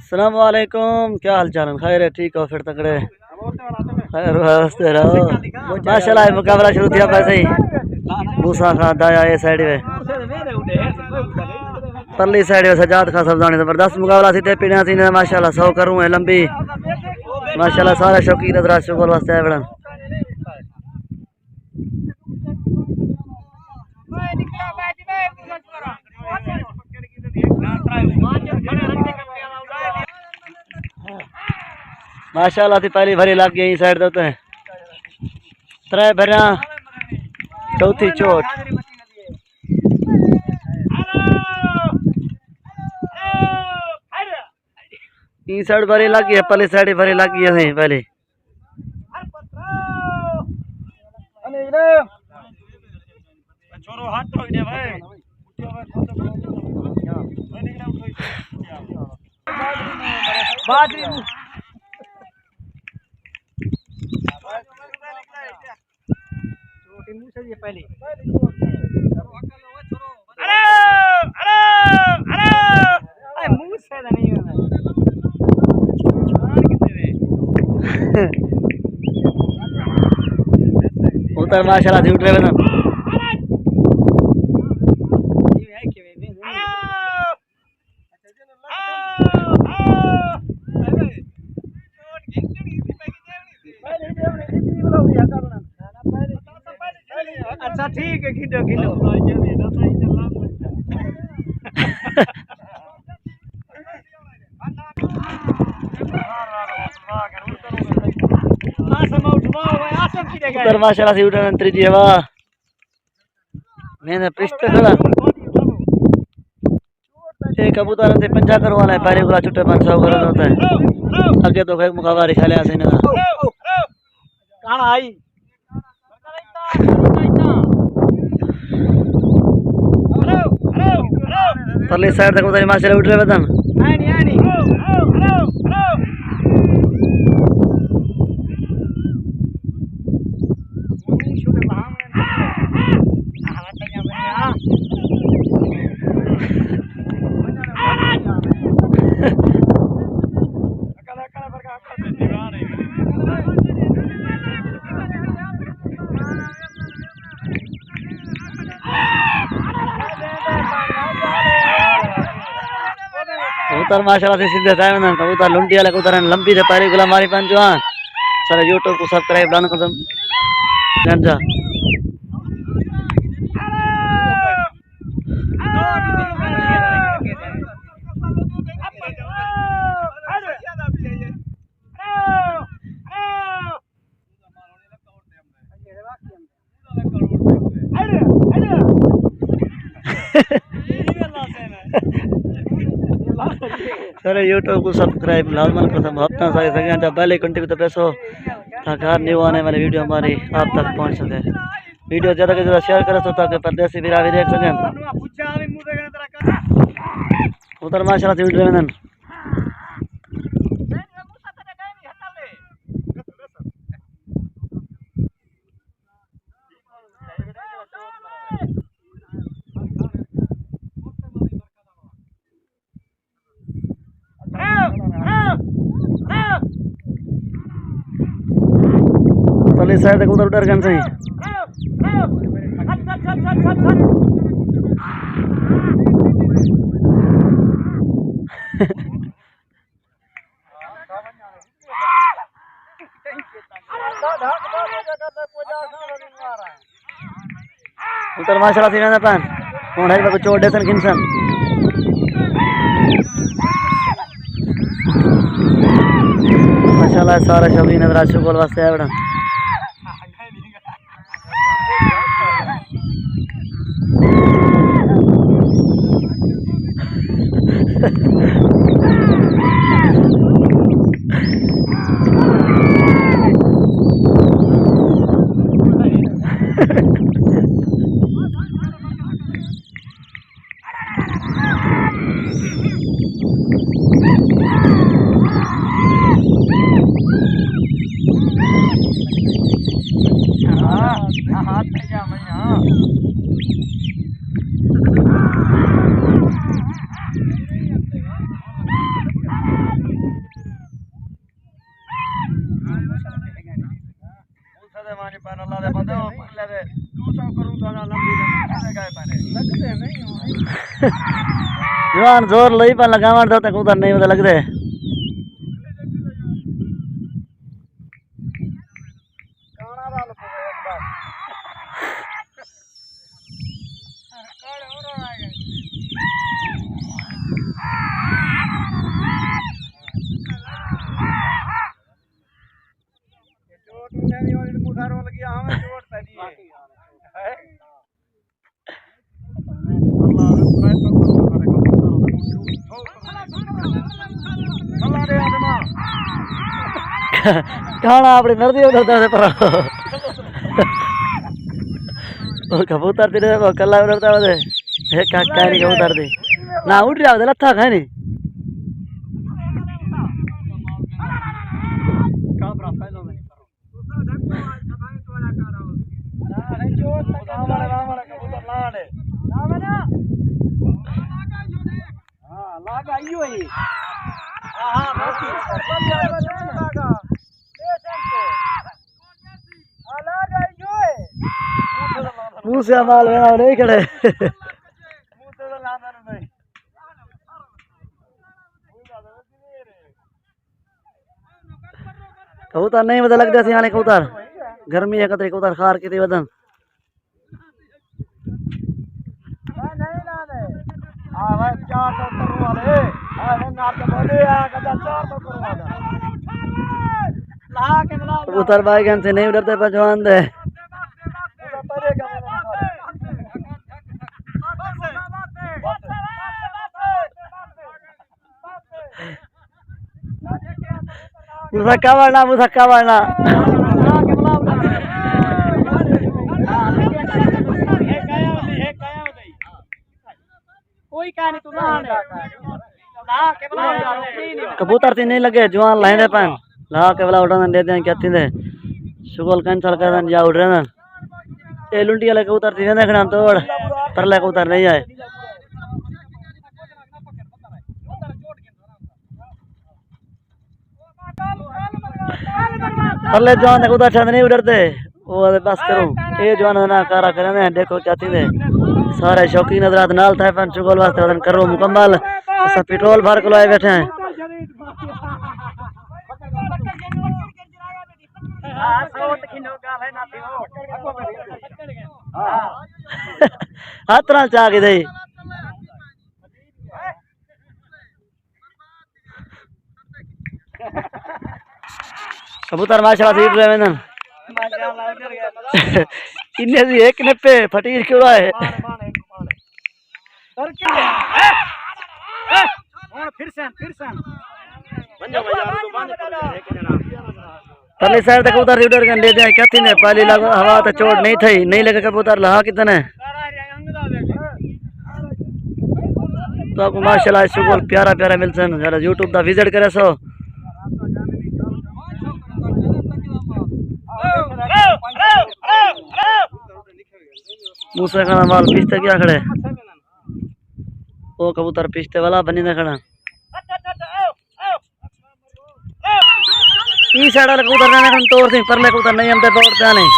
अस्सलाम वालेकुम, क्या हाल चाल है? खैर है, ठीक हो? फिर तकड़े खैर वास्ते रहो। माशाल्लाह मुकाबला शुरू किया वैसे ही मूसा खां दाया ये साइड में परली साइड में सजाद खां सब्जानी जबरदस्त मुकाबला सीधे पीढ़ियां सी ने माशाल्लाह 100 करूं है लंबी माशाल्लाह सारा शौकीन हजरात शुक्र वास्ते है बड़न माशाल्लाह थी पहली भरी लग गई साइड दे ते त्रै भरिया चौथी चोट ई साइड भरी लग गई है पहली साइड भरी लग गई है पहले छोरो हाथ तो दे भाई बाजरी मुंह से ये पहले अरे अरे अरे मुंह से नहीं है उतर माशाल्लाह झूठ रहे ना अच्छा ठीक है खिलो खिलो उतर माशाल्लाह से उठा अंतरी जी हवा मैंने पृष्ठ खड़ा ये कबूतर से पंजा करवाना है पहले गुला छुट्टे 500 कर होता है आगे तो एक मुकाबला दिखा लिया से ना कहां आई परली साइड तक उधर माशाल्लाह उठ रहे बदन आनी आनी उतर माशाल्लाह से सीधे टाइम ना कबूतर लुंडी वाला कबूतर लंबी रे पारी गुला मारी पंजवान सारे YouTube को सब्सक्राइब डालना कसम गंजा सारे YouTube को सब्सक्राइब लाजमन कसम हफ्ता सारे सगें जब पहले कंटिन्यू तो पैसो ताकि हर न्यू आने वाली वीडियो हमारी आप तक पहुंच सके वीडियो ज़्यादा से ज़्यादा शेयर करें तो ताकि परदेसी भी देख सकें उधर माशाल्लाह से वीडियो में पहले साइड तक उधर उधर गन सही उधर माशाल्लाह से ना पान कौन है बाबू चोट देसन किंसन माशाल्लाह सारा शौकीन हजरात शुक्र वास्ते है बड़ा जवान जोर लई पर लगावण तो तक उधर नहीं पता लग रहे खाना अपनी मर्जी उड़ता है पर कबूतर तेरे कला उड़ता है एक काका नहीं कबूतर दे ना उड़ रहा है लत्था खाए नहीं मुँह से माल बना नहीं खड़े कबूतर नहीं बदल लगता सियाने कबूतर गर्मी है कतरे कबूतर खार के बदन कबूतर भाईगन से नहीं डरते पहचान दे मुसक्का वाला कबूतर थी नहीं लगे जवान लाइन पान ला के वाला उड़ान दे दें क्या थी दे शुगल कैंसल कर दें जा उड़ रहे ना ये लुंडी वाले कबूतर थी देखना तोड़ परले कबूतर नहीं आए परले जवान कबूतर छंद नहीं उड़ते वो बस करूं ये जवान ना कारा करने देखो क्या थी दे सारे शौकीन हजरात नाल था पन शुगल वास्ते वदन करो मुकम्मल सब पेट्रोल भर के लाए बैठे हैं हाथ ना चाह के दे कबूतर माशाल्लाह सीट रहे हैं इन्हें से एक ने पे फटीर क्यों रहा है पहले साइड तक कबूतर उधर कर ले जाए क्या थी ने पहली लगा हवा तो चोट नहीं थी नहीं लगा कबूतर लहा कितने तो आपको माशाल्लाह शुगल प्यारा प्यारा मिलता है जरा यूट्यूब का विजिट करे सो मूसा खाना माल पिछते क्या खड़े वो कबूतर पिछते वाला बनी ना खड़ा ई साइड वाला कबूतर ना हम तोड़ से परले कबूतर नहीं हम पे दौड़ते नहीं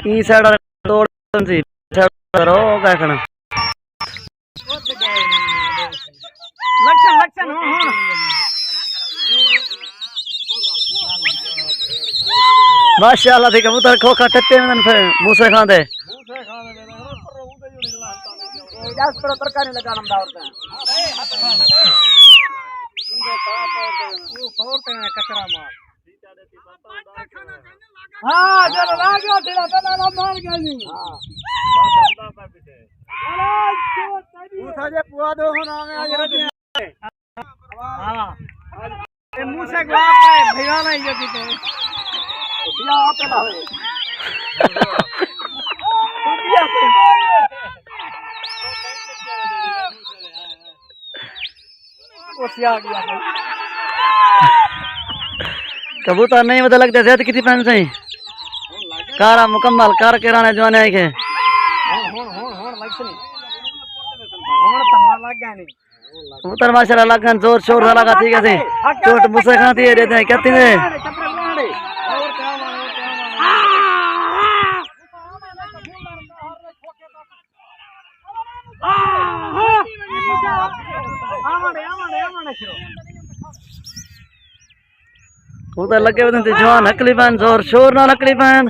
ई साइड वाला तोड़ से रो क्या खड़ा लक्षण हो माशाल्लाह थी कबूतर खोखा टट्टे में मुँह से खाते कबूतर नहीं मतलब लगते थे कितनी पैन से कारा मुकम्मल कार के राने जवाने आए के कबूतर माशाल्लाह लगन जोर शोर लगा ठीक है चोट मुझसे खाती है देते हैं कहते हैं वो तो लगे बदन ते जवान नकली पैन जोर शोर ना नकली पैन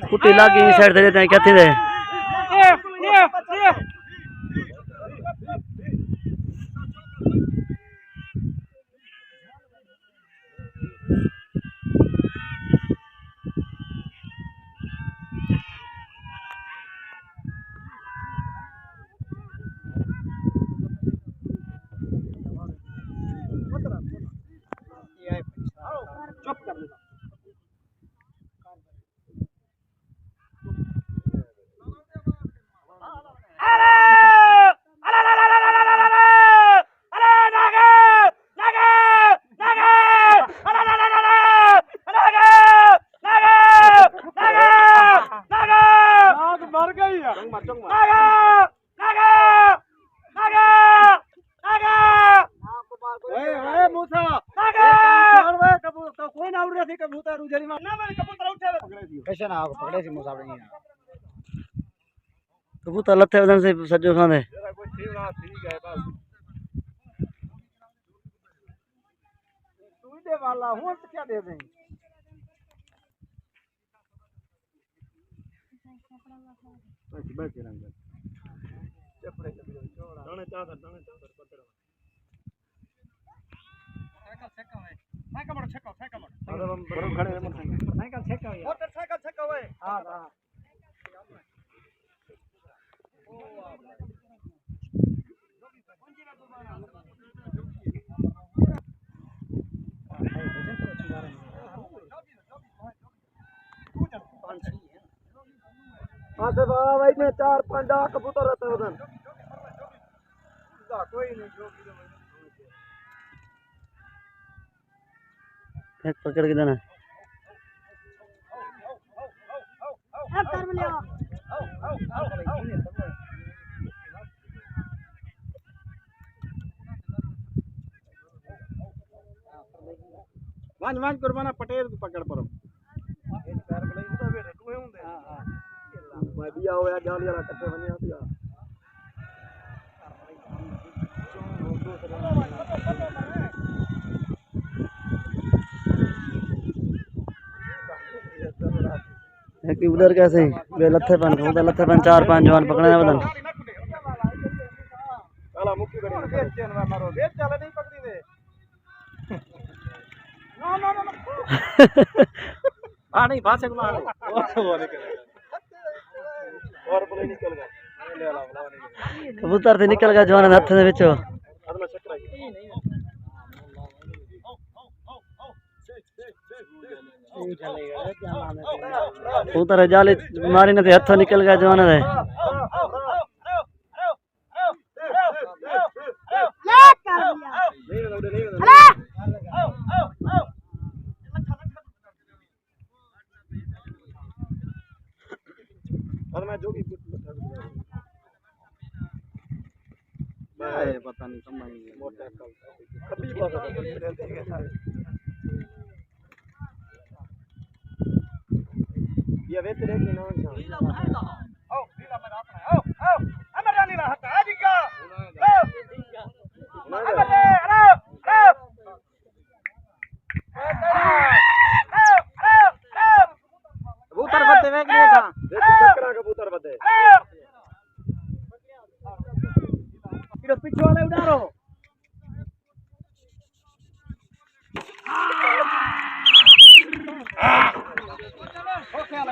कुटी लागी साइड दे देते कहते दे कबूतर लथे वजन से सजो खाने वाला हूं क्या दे दें बैठ रंग चपड़े दाने चादर पत्थर साइकिल बड़ा छक्का अरे हम बड़ो खड़े हैं साइकिल छक्का है मोटरसाइकिल छक्का है हां हां आसे बाबा भाई ने 4-5 कबूतर रहते उधर कोई नहीं एक पकड़ के देना मान कुर्बाना पटेल पकड़ पर मैं भी आओ यार जाली वाला कट्टे बने दिया एक उधर कैसे वे लथे पन 4-5 जवान पकड़ने बदन साला मुक्की बड़ी बेच मारो बेच चला नहीं पकड़ी दे नो हां नहीं भाषा को और बोले निकल गया ले ला कबूतर से निकल गया जवान हाथ दे विच कबूतर जाली मारी ने हाथों निकल गया जवान दे और मैं जो भी पता नहीं समझ नहीं मोटा कभी ये वे तेरे की नाम से आओ लीला मत अपना आओ अमर रानी ला हटा आजिका कबूतर बदे वे के था चक्रा कबूतर बदे इधर पीछे वाले उड़ारो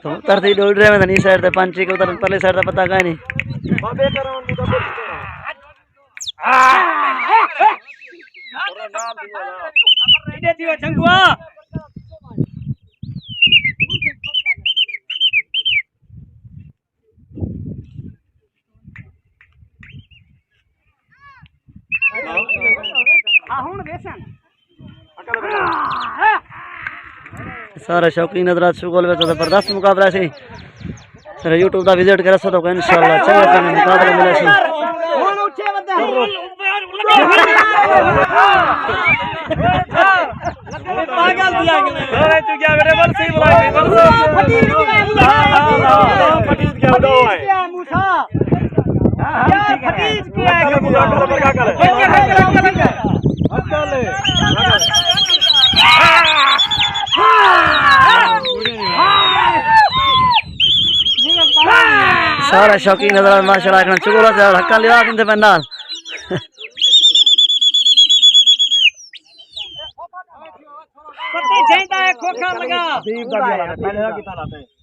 कबूतर थी डोल रहे में साइड से पंछी कबूतर पहले साइड से पता का नहीं बाबे करो मुदा बोल नाम दिया इधर दियो जंगुआ सारे शौकीन हजरात शुगल में तो जबरदस्त मुकाबला से सर यूट्यूब का विजिट कर सो तो इंशाल्लाह चंगे मुकाबले मिले से अरे तू क्या बेटे बोल सही बोला है बोल फटीज क्या उड़ा हुआ है मूसा क्या फटीज क्या है क्या कर सारा शौकीन नजर माशाल्लाह करन चुगला से हक्का लिया किंदे पंडाल पति झेंडा है खोखा लगा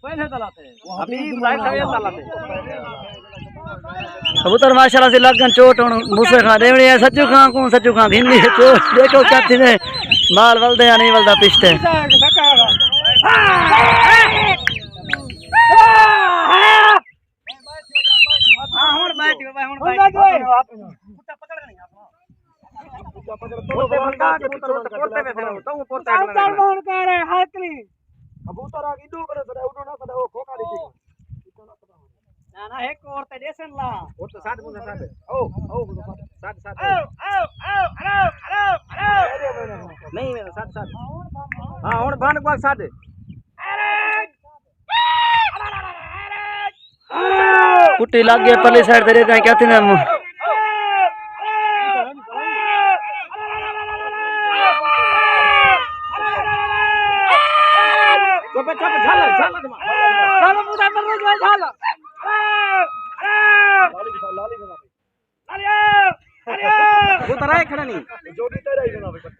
पहले तलाते हबीब भाई सवेर तलाते कबूतर माशाल्लाह से लगन चोट हुन मूसे खा देवणी है सच्चू खां घिन्नी है चोट देखो क्या थी ने माल वलदे या नहीं वलदा पिछते ना एक और ते देसन ला और तो 60 मुंडा 60 ओ 60 नहीं मेरा 60 हां हुन भान को 60 कुट्टी लग गया पल्ली साइड तेरे जाए क्या थी ना खड़ा नहीं जोड़ी तेरा ही बना बता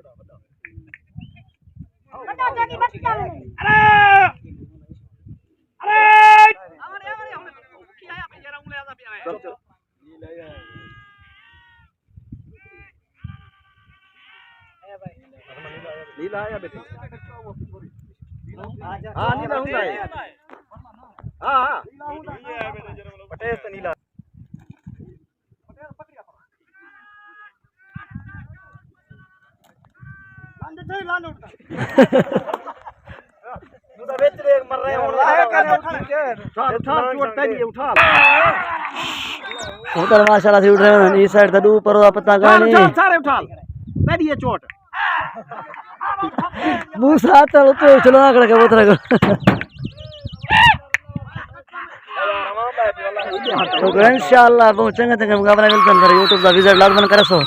जोड़ी मत चल अरे आया पे जरा उंगली आदा पे आया ये ले आया ए भाई नीला आया बेटे हां नीला हुंदा है हां नीला हुंदा है बेटे जरा पटेस तो नीला बेच रहे मर रहे उठा कबूतर माशाल्लाह से उड़ रहे हैं इस साइड दू पर पता गानी सारे उठा तेरी ये चोट मूसा तो चलो ना कर कबूतर को तो इंशाल्लाह बहुत चंगा चंगा मुकाबला मिलता है YouTube का विजिट लाजमन करे सो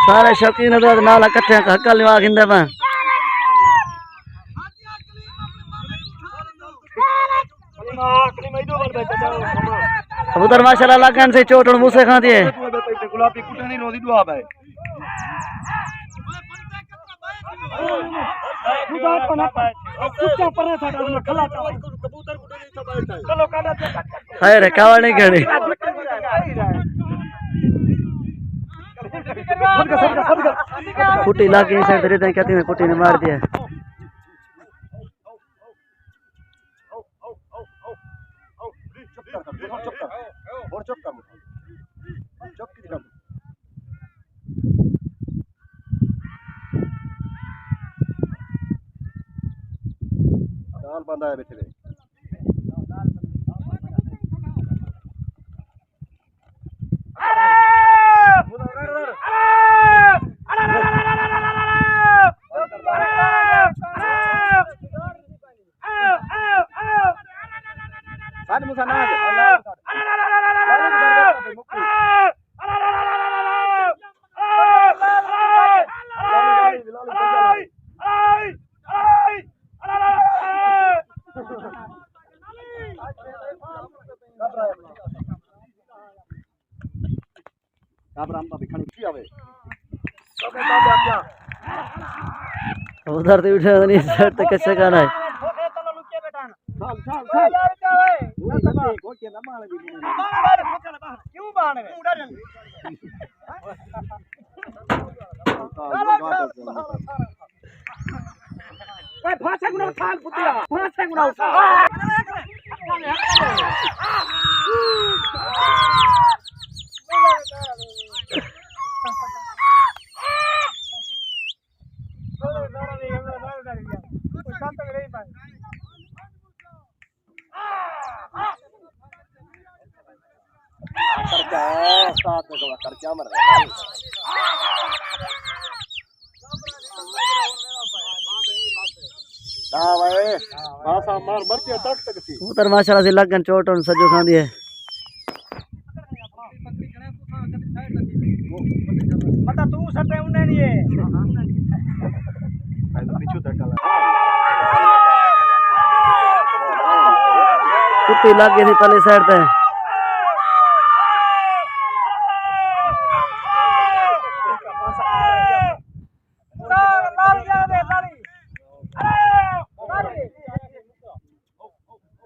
सारे शौकीन हजरत नाल इकट्ठे हक्का लिवा खिंदे पा कबूतर माशाल्लाह लगन से चोट और मुंह से खाती है गुलाबी कुटनी रोदी दुआ भाई खैर है कावा नहीं करनी कुटी लाके साइड दे दें कहते हैं कुटी ने मार दिया दाल बंदा है बेटे उधर से उठे नहीं सर तक कैसे गाना है क्यों बाण फांसा गुना उठा पुतिया फांसा गुना उठा करके मर हां भाई भाषा मार मरती तक तक सी कबूतर माशाल्लाह से लगन चोट और सजो खांदी है मता तू सटे उन्ने नहीं है पीछू तक कुत्ती लग गई थी पहले साइड पे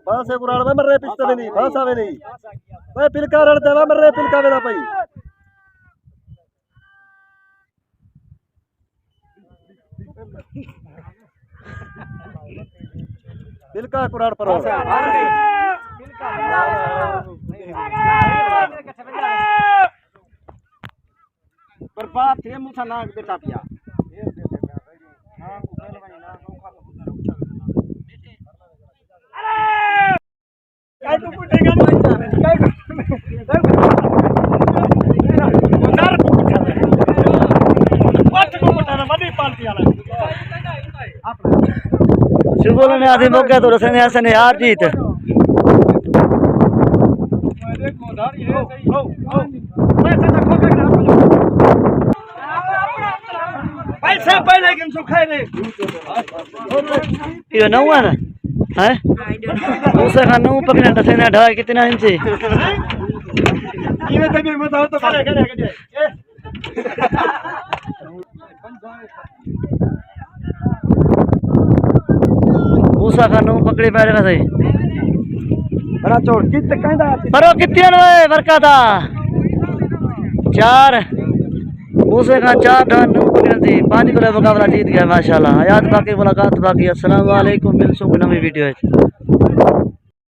भाषे कुराड़ में मर रहे पिस्तले नहीं भाषा में नहीं भाई पिलका रड़ देवा मर रहे पिलका वेदा भाई पिलका कुराड़ पर बर्बाद थे मुसा नाक बेटा पिया काय तू कुठेगा काय शुभ ने आधी मौके तो रसन हसन यार जीत पैसा पहले किन सुखाए रे ये नौ है ना हैं उसे खाना पकड़ना था सेना ढाई कितना इंच ये तो भी बताओ तो करे करे उसा खाना पकड़े पैर का सही बड़ा चोर कित कहंदा परो कितने न बरका था 4 उसे का 4 ढान पकड़न थी 5 किलो मुकाबला जीत गया माशाल्लाह याद बाकी मुलाकात बाकी अस्सलाम वालेकुम मिलसूं नवी वीडियो है।